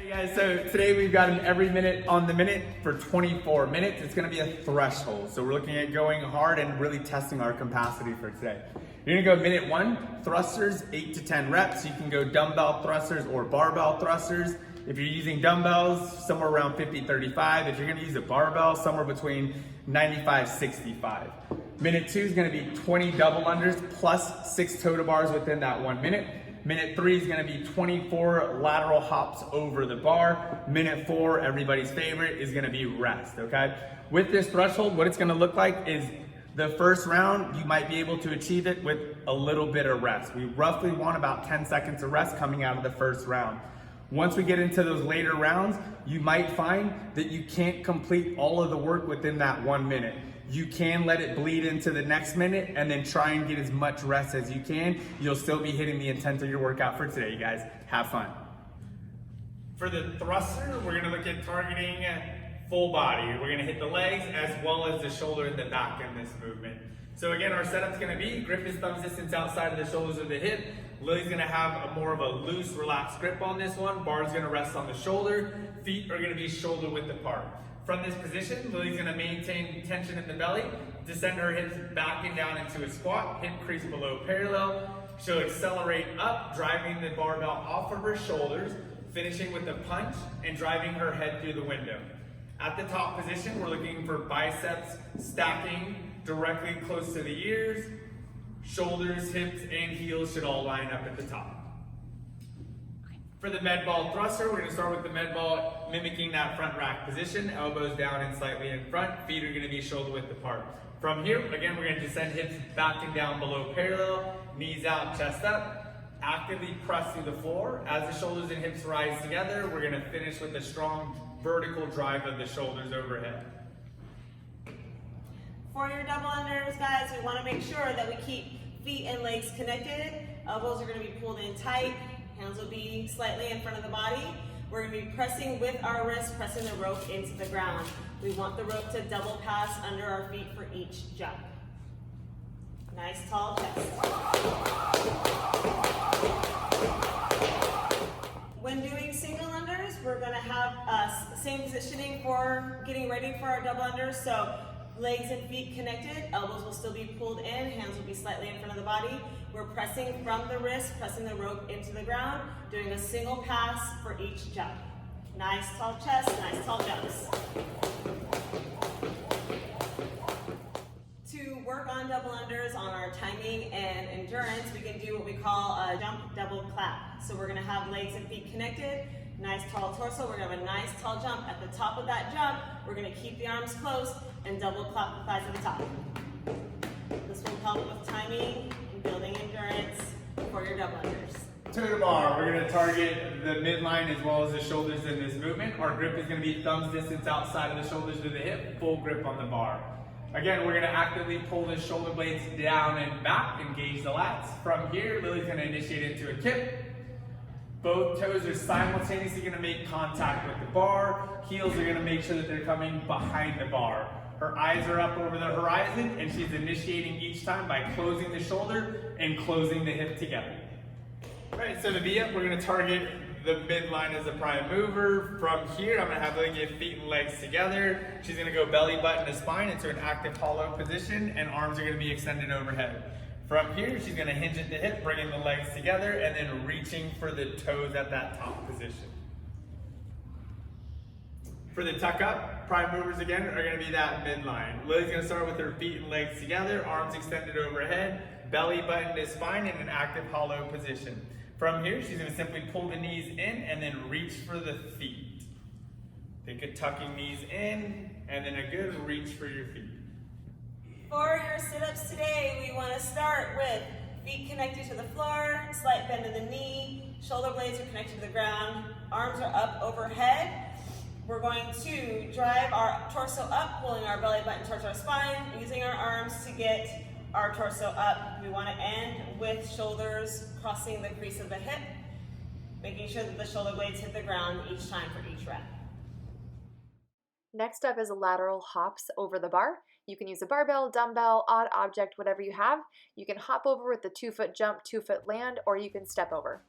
Hey guys, so today we've got an every minute on the minute for 24 minutes. It's gonna be a threshold. So we're looking at going hard and really testing our capacity for today. You're gonna go minute 1, thrusters, 8 to 10 reps. You can go dumbbell thrusters or barbell thrusters. If you're using dumbbells, somewhere around 50-35. If you're gonna use a barbell, somewhere between 95-65. Minute 2 is gonna be 20 double unders plus 6 toe to bars within that 1 minute. Minute 3 is gonna be 24 lateral hops over the bar. Minute 4, everybody's favorite, is gonna be rest, okay? With this threshold, what it's gonna look like is the first round, you might be able to achieve it with a little bit of rest. We roughly want about 10 seconds of rest coming out of the first round. Once we get into those later rounds, you might find that you can't complete all of the work within that 1 minute. You can let it bleed into the next minute and then try and get as much rest as you can. You'll still be hitting the intent of your workout for today, you guys. Have fun. For the thruster, we're gonna look at targeting full body. We're gonna hit the legs as well as the shoulder and the back in this movement. So again, our setup's gonna be grip is thumb distance outside of the shoulders of the hip. Lily's gonna have a more of a loose, relaxed grip on this one. Bar's gonna rest on the shoulder. Feet are gonna be shoulder width apart. From this position, Lily's gonna maintain tension in the belly, descend her hips back and down into a squat, hip crease below parallel. She'll accelerate up, driving the barbell off of her shoulders, finishing with a punch and driving her head through the window. At the top position, we're looking for biceps stacking directly close to the ears. Shoulders, hips, and heels should all line up at the top. For the med ball thruster, we're gonna start with the med ball mimicking that front rack position, elbows down and slightly in front, feet are gonna be shoulder width apart. From here, again, we're gonna descend hips back and down below parallel, knees out, chest up, actively press through the floor. As the shoulders and hips rise together, we're gonna finish with a strong vertical drive of the shoulders overhead. For your double unders, guys, we wanna make sure that we keep feet and legs connected. Elbows are gonna be pulled in tight. Hands will be slightly in front of the body. We're gonna be pressing with our wrists, pressing the rope into the ground. We want the rope to double pass under our feet for each jump. Nice tall chest. When doing single unders, we're gonna have same positioning for getting ready for our double unders. So legs and feet connected, elbows will still be pulled in, hands will be slightly in front of the body. We're pressing from the wrist, pressing the rope into the ground, doing a single pass for each jump. Nice tall chest, nice tall jumps. To work on double unders on our timing and endurance, we can do what we call a jump double clap. So we're gonna have legs and feet connected, nice tall torso, we're gonna have a nice tall jump. At the top of that jump, we're gonna keep the arms close and double clap the thighs at the top. This will help with timing and building endurance for your double unders. Toe to bar, we're gonna target the midline as well as the shoulders in this movement. Our grip is gonna be thumbs distance outside of the shoulders to the hip, full grip on the bar. Again, we're gonna actively pull the shoulder blades down and back, engage the lats. From here, Lily's gonna initiate into a kip. Both toes are simultaneously gonna make contact with the bar. Heels are gonna make sure that they're coming behind the bar. Her eyes are up over the horizon and she's initiating each time by closing the shoulder and closing the hip together. All right, so to be up, we're gonna target the midline as a prime mover. From here, I'm gonna have Lily get feet and legs together. She's gonna go belly button to spine into an active hollow position and arms are gonna be extended overhead. From here, she's gonna hinge at the hip, bringing the legs together and then reaching for the toes at that top position. For the tuck up, prime movers again are gonna be that midline. Lily's gonna start with her feet and legs together, arms extended overhead, belly button to spine in an active hollow position. From here, she's gonna simply pull the knees in and then reach for the feet. Think of tucking knees in and then a good reach for your feet. For your sit-ups today, we wanna start with feet connected to the floor, slight bend of the knee, shoulder blades are connected to the ground, arms are up overhead. We're going to drive our torso up, pulling our belly button towards our spine, using our arms to get our torso up. We want to end with shoulders crossing the crease of the hip, making sure that the shoulder blades hit the ground each time for each rep. Next up is lateral hops over the bar. You can use a barbell, dumbbell, odd object, whatever you have. You can hop over with the 2-foot jump, 2-foot land, or you can step over.